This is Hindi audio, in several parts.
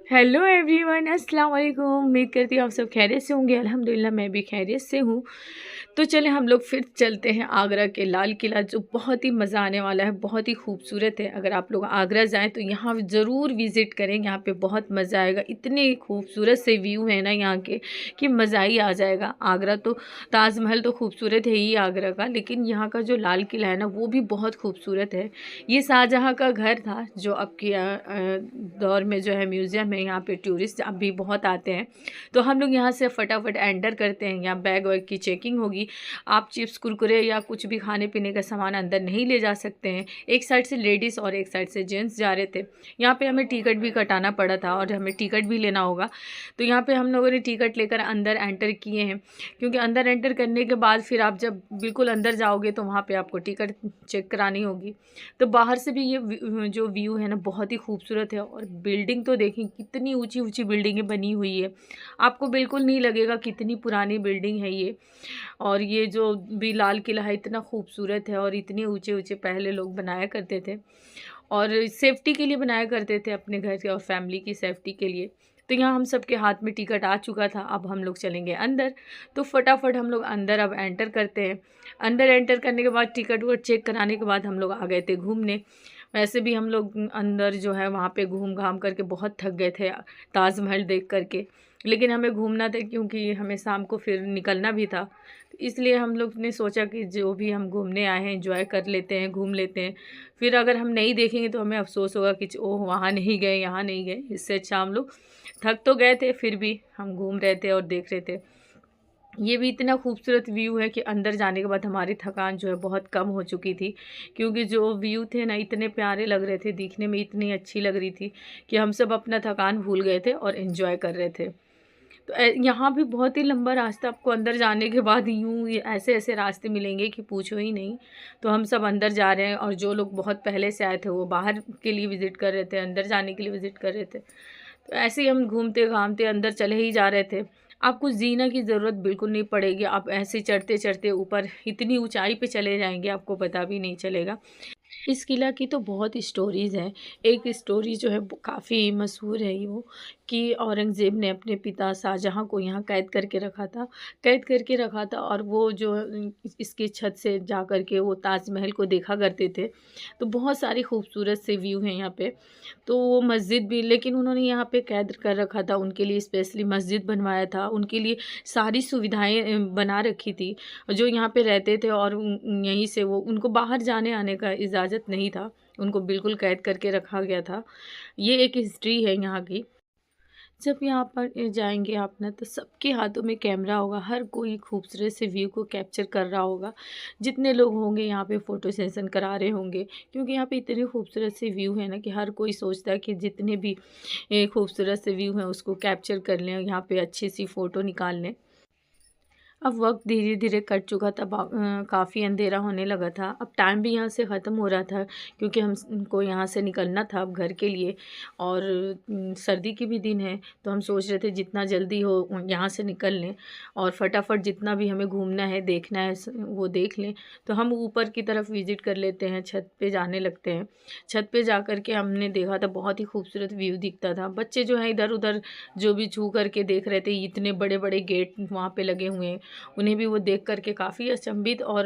हेलो एवरीवन, अस्सलाम वालेकुम। उम्मीद करती हूँ आप सब खैरियत से होंगे। अल्हम्दुलिल्लाह मैं भी खैरियत से हूँ। तो चले हम लोग फिर चलते हैं आगरा के लाल किला, जो बहुत ही मज़ा आने वाला है, बहुत ही खूबसूरत है। अगर आप लोग आगरा जाएं तो यहाँ ज़रूर विज़िट करें, यहाँ पे बहुत मज़ा आएगा। इतने खूबसूरत से व्यू है ना यहाँ के कि मज़ा ही आ जाएगा। आगरा तो ताजमहल तो खूबसूरत है ही आगरा का, लेकिन यहाँ का जो लाल किला है ना वो भी बहुत खूबसूरत है। ये शाहजहाँ का घर था, जो अब के दौर में जो है म्यूज़ियम है। यहाँ पे टूरिस्ट अब भी बहुत आते हैं। तो हम लोग यहाँ से फटाफट एंटर करते हैं। यहाँ बैग वैग की चेकिंग होगी। आप चिप्स कुरकुरे या कुछ भी खाने पीने का सामान अंदर नहीं ले जा सकते हैं। एक साइड से लेडीज़ और एक साइड से जेंट्स जा रहे थे। यहाँ पे हमें टिकट भी कटाना पड़ा था और हमें टिकट भी लेना होगा। तो यहाँ पे हम लोगों ने टिकट लेकर अंदर एंटर किए हैं, क्योंकि अंदर एंटर करने के बाद फिर आप जब बिल्कुल अंदर जाओगे तो वहाँ पे आपको टिकट चेक करानी होगी। तो बाहर से भी ये जो व्यू है ना बहुत ही खूबसूरत है। और बिल्डिंग तो देखें कितनी ऊंची ऊंची बिल्डिंगें बनी हुई है, आपको बिल्कुल नहीं लगेगा कितनी पुरानी बिल्डिंग है ये। और ये जो भी लाल किला है इतना खूबसूरत है और इतने ऊंचे ऊंचे पहले लोग बनाया करते थे, और सेफ्टी के लिए बनाया करते थे, अपने घर के और फैमिली की सेफ्टी के लिए। तो यहाँ हम सब के हाथ में टिकट आ चुका था। अब हम लोग चलेंगे अंदर। तो फटाफट हम लोग अंदर अब एंटर करते हैं। अंदर एंटर करने के बाद टिकट वोट चेक कराने के बाद हम लोग आ गए थे घूमने। वैसे भी हम लोग अंदर जो है वहाँ पे घूम घाम करके बहुत थक गए थे ताजमहल देख करके, लेकिन हमें घूमना था क्योंकि हमें शाम को फिर निकलना भी था। तो इसलिए हम लोग ने सोचा कि जो भी हम घूमने आए हैं एंजॉय कर लेते हैं, घूम लेते हैं। फिर अगर हम नहीं देखेंगे तो हमें अफसोस होगा कि ओह वहाँ नहीं गए, यहाँ नहीं गए। इससे अच्छा हम लोग थक तो गए थे, फिर भी हम घूम रहे थे और देख रहे थे। ये भी इतना खूबसूरत व्यू है कि अंदर जाने के बाद हमारी थकान जो है बहुत कम हो चुकी थी, क्योंकि जो व्यू थे ना इतने प्यारे लग रहे थे, दिखने में इतनी अच्छी लग रही थी कि हम सब अपना थकान भूल गए थे और एंजॉय कर रहे थे। तो यहाँ भी बहुत ही लंबा रास्ता, आपको अंदर जाने के बाद यूँ ऐसे ऐसे रास्ते मिलेंगे कि पूछो ही नहीं। तो हम सब अंदर जा रहे हैं, और जो लोग बहुत पहले से आए थे वो बाहर के लिए विज़िट कर रहे थे, अंदर जाने के लिए विज़िट कर रहे थे। तो ऐसे ही हम घूमते घामते अंदर चले ही जा रहे थे। आपको जीना की ज़रूरत बिल्कुल नहीं पड़ेगी, आप ऐसे चढ़ते चढ़ते ऊपर इतनी ऊंचाई पे चले जाएंगे आपको पता भी नहीं चलेगा। इस किला की तो बहुत स्टोरीज़ हैं। एक स्टोरी जो है काफ़ी मशहूर है वो, कि औरंगज़ेब ने अपने पिता शाहजहाँ को यहाँ कैद करके रखा था, और वो जो इसकी छत से जा कर के वो ताजमहल को देखा करते थे। तो बहुत सारी खूबसूरत से व्यू हैं यहाँ पे। तो वो मस्जिद भी, लेकिन उन्होंने यहाँ पे कैद कर रखा था, उनके लिए स्पेशली मस्जिद बनवाया था, उनके लिए सारी सुविधाएं बना रखी थी। जो यहाँ पे रहते थे और यहीं से वो, उनको बाहर जाने आने का इजाज़त नहीं था, उनको बिल्कुल कैद करके रखा गया था। ये एक हिस्ट्री है यहाँ की। जब यहाँ पर जाएंगे आप ना तो सबके हाथों में कैमरा होगा, हर कोई खूबसूरत से व्यू को कैप्चर कर रहा होगा। जितने लोग होंगे यहाँ पे फ़ोटो सेशन करा रहे होंगे, क्योंकि यहाँ पे इतने खूबसूरत से व्यू है ना कि हर कोई सोचता है कि जितने भी खूबसूरत से व्यू हैं उसको कैप्चर कर लें, यहाँ पे अच्छी सी फ़ोटो निकाल लें। अब वक्त धीरे धीरे कट चुका था, काफ़ी अंधेरा होने लगा था। अब टाइम भी यहाँ से ख़त्म हो रहा था, क्योंकि हमको यहाँ से निकलना था अब घर के लिए। और सर्दी की भी दिन है, तो हम सोच रहे थे जितना जल्दी हो यहाँ से निकल लें और फटाफट जितना भी हमें घूमना है देखना है वो देख लें। तो हम ऊपर की तरफ विज़िट कर लेते हैं, छत पे जाने लगते हैं। छत पे जा कर के हमने देखा था बहुत ही खूबसूरत व्यू दिखता था। बच्चे जो हैं इधर उधर जो भी छू करके देख रहे थे, इतने बड़े बड़े गेट वहाँ पे लगे हुए हैं, उन्हें भी वो देख कर के काफ़ी अचंभित और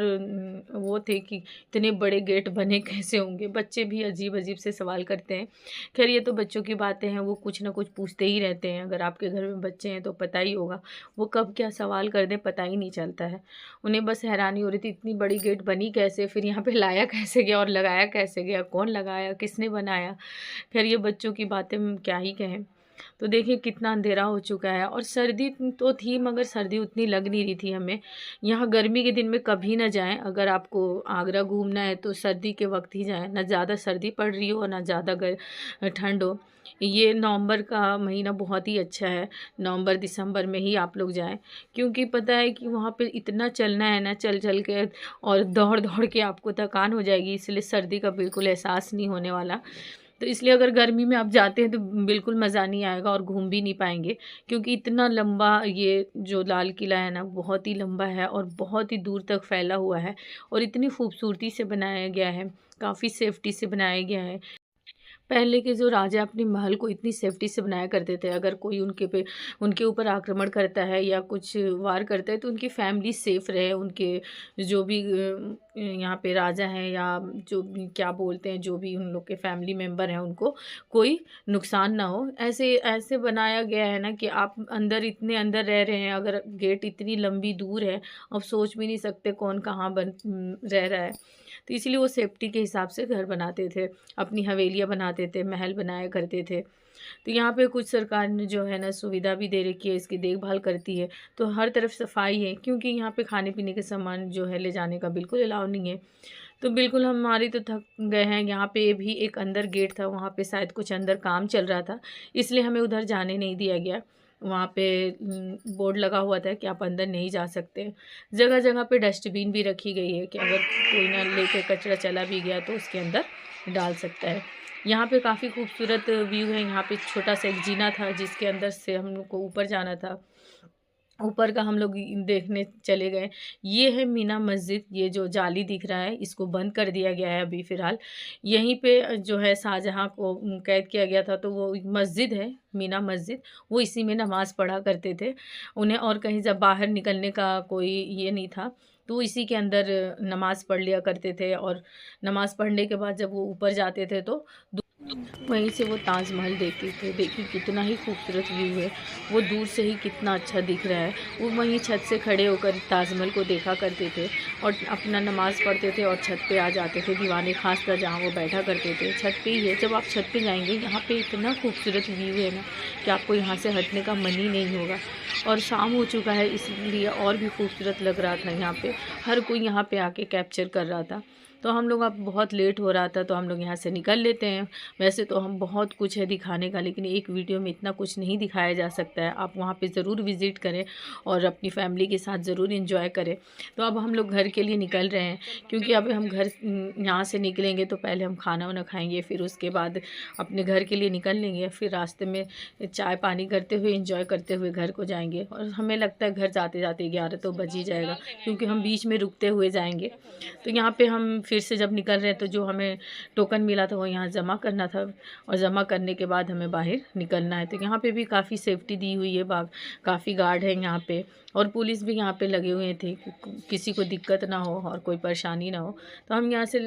वो थे कि इतने बड़े गेट बने कैसे होंगे। बच्चे भी अजीब अजीब से सवाल करते हैं। खैर ये तो बच्चों की बातें हैं, वो कुछ ना कुछ पूछते ही रहते हैं। अगर आपके घर में बच्चे हैं तो पता ही होगा, वो कब क्या सवाल कर दें पता ही नहीं चलता है। उन्हें बस हैरानी हो रही थी इतनी बड़ी गेट बनी कैसे, फिर यहाँ पे लाया कैसे गया और लगाया कैसे गया, कौन लगाया, किसने बनाया। खैर ये बच्चों की बातें हम क्या ही कहें। तो देखिए कितना अंधेरा हो चुका है, और सर्दी तो थी मगर सर्दी उतनी लग नहीं रही थी हमें। यहाँ गर्मी के दिन में कभी ना जाएं, अगर आपको आगरा घूमना है तो सर्दी के वक्त ही जाएं, ना ज़्यादा सर्दी पड़ रही हो ना ज़्यादा ठंड हो। ये नवंबर का महीना बहुत ही अच्छा है, नवंबर दिसंबर में ही आप लोग जाएं, क्योंकि पता है कि वहाँ पे इतना चलना है ना, चल चल के और दौड़ दौड़ के आपको थकान हो जाएगी, इसलिए सर्दी का बिल्कुल एहसास नहीं होने वाला। तो इसलिए अगर गर्मी में आप जाते हैं तो बिल्कुल मज़ा नहीं आएगा और घूम भी नहीं पाएंगे, क्योंकि इतना लंबा ये जो लाल किला है ना बहुत ही लंबा है और बहुत ही दूर तक फैला हुआ है, और इतनी खूबसूरती से बनाया गया है, काफ़ी सेफ्टी से बनाया गया है। पहले के जो राजा अपने महल को इतनी सेफ्टी से बनाया करते थे, अगर कोई उनके ऊपर आक्रमण करता है या कुछ वार करता है तो उनकी फैमिली सेफ रहे, उनके जो भी यहाँ पे राजा हैं या जो भी क्या बोलते हैं, जो भी उन लोग के फैमिली मेम्बर हैं, उनको कोई नुकसान ना हो। ऐसे ऐसे बनाया गया है ना कि आप अंदर इतने अंदर रह रहे हैं, अगर गेट इतनी लंबी दूर है, अब सोच भी नहीं सकते कौन कहाँ रह रहा है। तो इसलिए वो सेफ्टी के हिसाब से घर बनाते थे, अपनी हवेलियाँ बनाते थे, महल बनाया करते थे। तो यहाँ पे कुछ सरकार ने जो है ना सुविधा भी दे रखी है, इसकी देखभाल करती है, तो हर तरफ सफाई है, क्योंकि यहाँ पे खाने पीने के सामान जो है ले जाने का बिल्कुल अलाउ नहीं है। तो बिल्कुल हमारी तो थक गए हैं। यहाँ पे भी एक अंदर गेट था, वहाँ पे शायद कुछ अंदर काम चल रहा था, इसलिए हमें उधर जाने नहीं दिया गया। वहाँ पे बोर्ड लगा हुआ था कि आप अंदर नहीं जा सकते। जगह जगह पे डस्टबिन भी रखी गई है कि अगर कोई ना लेके कचरा चला भी गया तो उसके अंदर डाल सकता है। यहाँ पे काफ़ी खूबसूरत व्यू है। यहाँ पे छोटा सा एक जीना था जिसके अंदर से हम लोग को ऊपर जाना था। ऊपर का हम लोग देखने चले गए। ये है मीना मस्जिद। ये जो जाली दिख रहा है इसको बंद कर दिया गया है अभी फ़िलहाल। यहीं पे जो है शाहजहाँ को कैद किया गया था, तो वो एक मस्जिद है मीना मस्जिद, वो इसी में नमाज़ पढ़ा करते थे। उन्हें और कहीं जब बाहर निकलने का कोई ये नहीं था, तो वो इसी के अंदर नमाज़ पढ़ लिया करते थे। और नमाज़ पढ़ने के बाद जब वो ऊपर जाते थे तो वहीं से वो ताजमहल देखते थे। देखिए कितना ही खूबसूरत व्यू है, वो दूर से ही कितना अच्छा दिख रहा है। वो वहीं छत से खड़े होकर ताजमहल को देखा करते थे और अपना नमाज़ पढ़ते थे और छत पे आ जाते थे। दीवाने खास कर जहाँ वो बैठा करते थे छत पे ही है। जब आप छत पे जाएंगे यहाँ पे इतना खूबसूरत व्यू है ना कि आपको यहाँ से हटने का मन ही नहीं होगा। और शाम हो चुका है इसलिए और भी खूबसूरत लग रहा था। यहाँ पे हर कोई यहाँ पे आके कैप्चर कर रहा था। तो हम लोग अब बहुत लेट हो रहा था तो हम लोग यहाँ से निकल लेते हैं। वैसे तो हम बहुत कुछ है दिखाने का, लेकिन एक वीडियो में इतना कुछ नहीं दिखाया जा सकता है। आप वहाँ पे ज़रूर विज़िट करें और अपनी फैमिली के साथ ज़रूर एंजॉय करें। तो अब हम लोग घर के लिए निकल रहे हैं, क्योंकि अब हम घर यहाँ से निकलेंगे तो पहले हम खाना वाना खाएँगे, फिर उसके बाद अपने घर के लिए निकल लेंगे। फिर रास्ते में चाय पानी करते हुए एंजॉय करते हुए घर को जाएंगे। और हमें लगता है घर जाते जाते 11 तो बज ही जाएगा, क्योंकि हम बीच में रुकते हुए जाएंगे। तो यहाँ पे हम फिर से जब निकल रहे हैं तो जो हमें टोकन मिला था वो यहाँ जमा करना था, और ज़मा करने के बाद हमें बाहर निकलना है। तो यहाँ पे भी काफ़ी सेफ्टी दी हुई है, काफ़ी गार्ड है यहाँ पे, और पुलिस भी यहाँ पे लगे हुए थे कि किसी को दिक्कत ना हो और कोई परेशानी ना हो। तो हम यहाँ से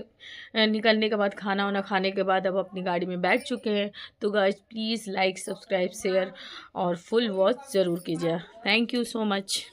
निकलने के बाद खाना वाना खाने के बाद अब अपनी गाड़ी में बैठ चुके हैं। तो guys please like subscribe share और फुल वॉच ज़रूर कीजिए। Thank you so much.